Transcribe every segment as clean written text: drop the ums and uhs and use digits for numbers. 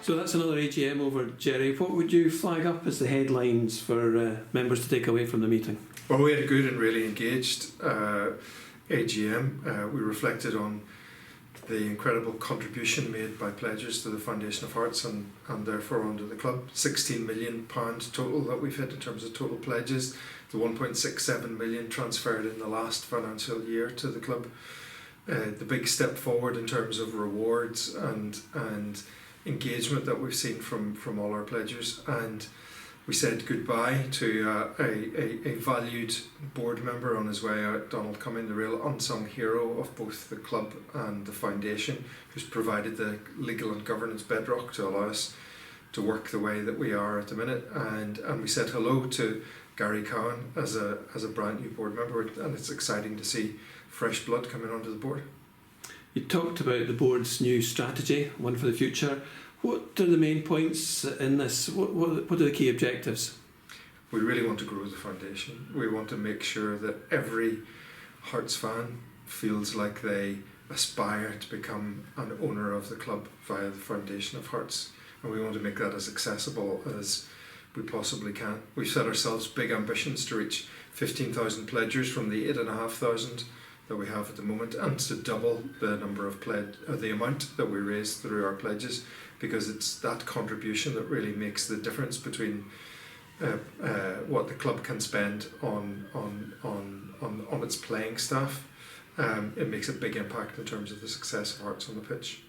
So that's another AGM over, Gerry. What would you flag up as the headlines for members to take away from the meeting? Well, we had a good and really engaged AGM. We reflected on the incredible contribution made by pledgers to the Foundation of Hearts and therefore onto the club. £16 million total that we've hit in terms of total pledges. The 1.67 million transferred in the last financial year to the club. The big step forward in terms of rewards and engagement that we've seen from all our pledgers, and we said goodbye to a valued board member on his way out, Donald Cumming, the real unsung hero of both the club and the foundation, who's provided the legal and governance bedrock to allow us to work the way that we are at the minute. And we said hello to Gerry Mallon as a brand new board member, and it's exciting to see fresh blood coming onto the board. You talked about the board's new strategy, One for the Future. What are the main points in this? What are the key objectives? We really want to grow the foundation. We want to make sure that every Hearts fan feels like they aspire to become an owner of the club via the Foundation of Hearts, and we want to make that as accessible as we possibly can. We've set ourselves big ambitions to reach 15,000 pledgers from the 8,500 that we have at the moment, and to double the number of the amount that we raise through our pledges, because it's that contribution that really makes the difference between what the club can spend on its playing staff. It makes a big impact in terms of the success of Hearts on the pitch.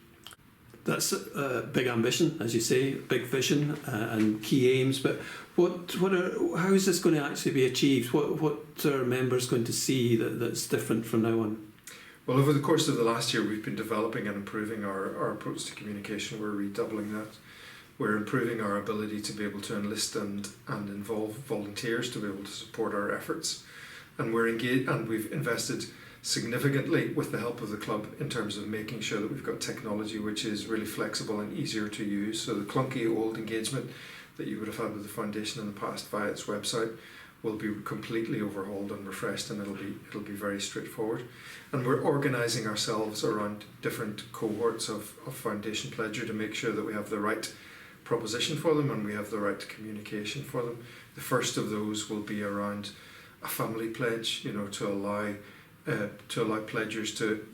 That's a big ambition, as you say, big vision and key aims. But how is this going to actually be achieved? What are members going to see that's different from now on? Well, over the course of the last year, we've been developing and improving our approach to communication. We're redoubling that. We're improving our ability to be able to enlist and involve volunteers to be able to support our efforts. And we're engaged, and we've invested significantly with the help of the club in terms of making sure that we've got technology which is really flexible and easier to use. So the clunky old engagement that you would have had with the foundation in the past via its website will be completely overhauled and refreshed, and it'll be very straightforward. And we're organising ourselves around different cohorts of foundation pledger to make sure that we have the right proposition for them and we have the right communication for them. The first of those will be around a family pledge, to allow pledgers to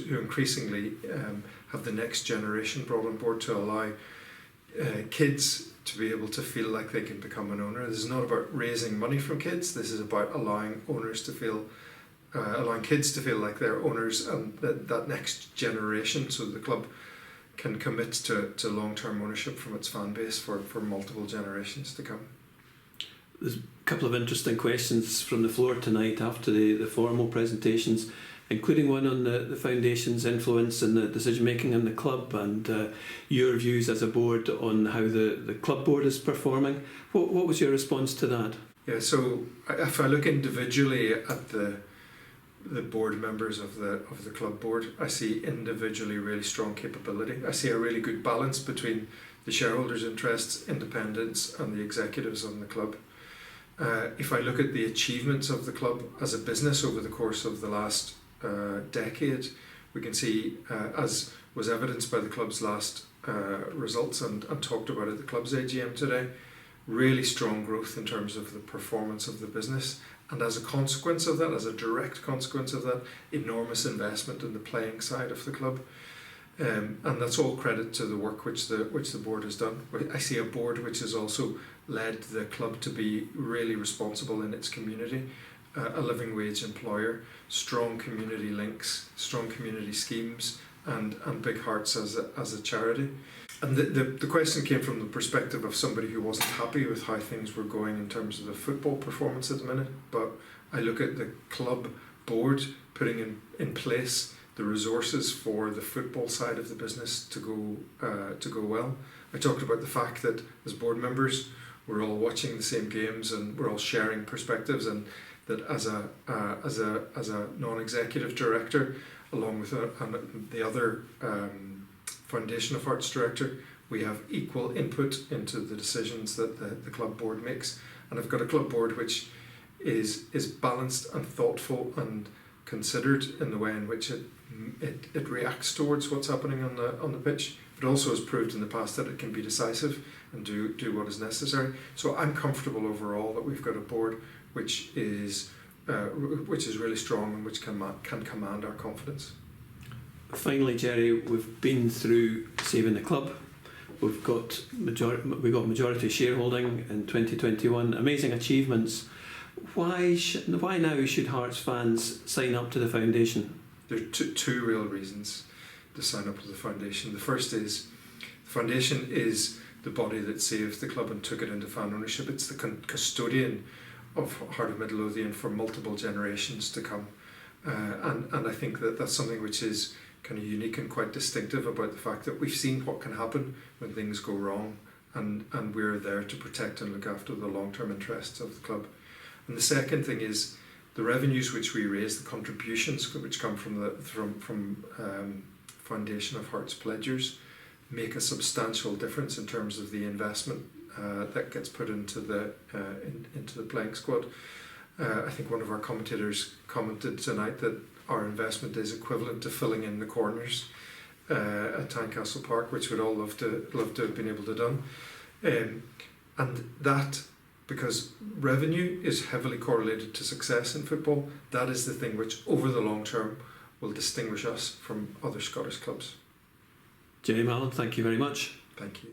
increasingly have the next generation brought on board, to allow kids to be able to feel like they can become an owner. This is not about raising money from kids. This is about allowing kids to feel like they're owners, and that next generation, so the club can commit to long-term ownership from its fan base for multiple generations to come. There's a couple of interesting questions from the floor tonight after the formal presentations, including one on the Foundation's influence in the decision making in the club, and your views as a board on how the club board is performing. What was your response to that? Yeah, so if I look individually at the board members of the club board, I see individually really strong capability. I see a really good balance between the shareholders' interests, independence, and the executives on the club. If I look at the achievements of the club as a business over the course of the last decade, we can see, as was evidenced by the club's last results and talked about at the club's AGM today, really strong growth in terms of the performance of the business, and as a consequence of that, as a direct consequence of that, enormous investment in the playing side of the club. And that's all credit to the work which the board has done. I see a board which has also led the club to be really responsible in its community, a living wage employer, strong community links, strong community schemes, and big hearts as a charity. And the question came from the perspective of somebody who wasn't happy with how things were going in terms of the football performance at the minute. But I look at the club board putting in place the resources for the football side of the business to go well. I talked about the fact that as board members, we're all watching the same games and we're all sharing perspectives, and that as a non-executive director, along with the other Foundation of Hearts director, we have equal input into the decisions that the club board makes. And I've got a club board which is balanced and thoughtful and considered in the way in which it reacts towards what's happening on the pitch, but also has proved in the past that it can be decisive and do what is necessary. So I'm comfortable overall that we've got a board which is really strong and which can command our confidence. Finally, Gerry, we've been through saving the club. We've got majority shareholding in 2021. Amazing achievements. Why now should Hearts fans sign up to the foundation? There are two real reasons to sign up to the foundation. The first is the foundation is the body that saved the club and took it into fan ownership. It's the custodian of Heart of Midlothian for multiple generations to come. And I think that's something which is kind of unique and quite distinctive about the fact that we've seen what can happen when things go wrong, and we're there to protect and look after the long-term interests of the club. And the second thing is the revenues which we raise, the contributions which come from the Foundation of Hearts pledgers, make a substantial difference in terms of the investment that gets put into the playing squad. I think one of our commentators commented tonight that our investment is equivalent to filling in the corners at Tynecastle Park, which we'd all love to have been able to done. And that, because revenue is heavily correlated to success in football, that is the thing which over the long term will distinguish us from other Scottish clubs. Gerry Mallon, thank you very much. Thank you.